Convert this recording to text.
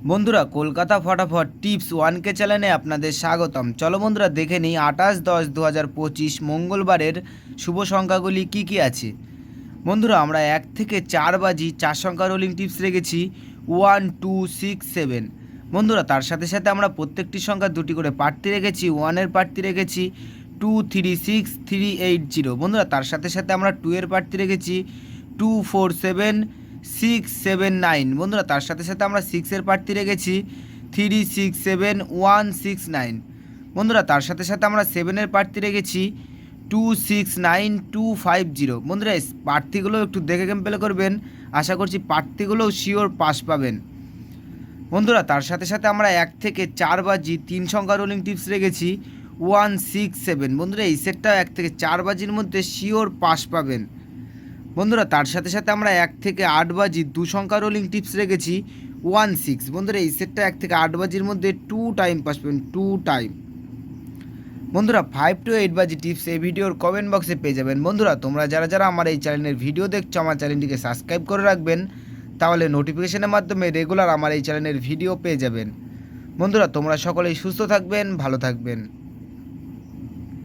বন্ধুরা কলকাতা ফটাফট tips 1K চ্যানেলে আপনাদের স্বাগতম। চলো বন্ধুরা দেখে নিই 28/10/2025 মঙ্গলবারের শুভ সংখ্যাগুলি কি কি আছে। বন্ধুরা আমরা 1 থেকে 4 বাজি 4 সংখ্যা রোলিং টিপস রেখেছি 1 2 6 7। বন্ধুরা তার সাথে সাথে আমরা প্রত্যেকটি সংখ্যা দুটি করে প্রার্থী রেখেছি। 1 এর প্রার্থী রেখেছি 2 3 6 3 8 0। বন্ধুরা তার সাথে সাথে আমরা 2 এর প্রার্থী রেখেছি 2 4 7 6 7 9। বন্ধুরা তার সাথে সাথে আমরা 6 এর প্রার্থী রেখেছি 3 6 7 1 6 9। বন্ধুরা তার সাথে সাথে আমরা 7 এর প্রার্থী রেখেছি 2 6 9 2 5 0। বন্ধুরা এই প্রার্থীগুলো একটু দেখে গেম প্লে করবেন, আশা করছি প্রার্থীগুলোও শিওর পাস পাবেন। বন্ধুরা তার সাথে সাথে আমরা 1 থেকে 4 বাজি 3 সংখ্যা রোলিং টিপস রেখেছি 1 6 7। বন্ধুরা এই সেটটা 1 থেকে 4 বাজির মধ্যে শিওর পাস পাবেন। বন্ধুরা তার সাথে সাথে আমরা 1 থেকে 8 বাজি 2 সংখ্যা রোলিং টিপস রেখেছি 1 6। বন্ধুরা এই সেটটা 1 থেকে 8 বাজির মধ্যে 2 টাইম পাস পাবেন, 2 টাইম। বন্ধুরা 5 to 8 বাজি টিপস এই ভিডিওর কমেন্ট বক্সে পেয়ে যাবেন। বন্ধুরা তোমরা যারা যারা আমার এই চ্যানেলের ভিডিও দেখছো আমার চ্যানেলটিকে সাবস্ক্রাইব করে রাখবেন, তাহলে নোটিফিকেশনের মাধ্যমে রেগুলার আমার এই চ্যানেলের ভিডিও পেয়ে যাবেন। বন্ধুরা তোমরা সকলেই সুস্থ থাকবেন, ভালো থাকবেন।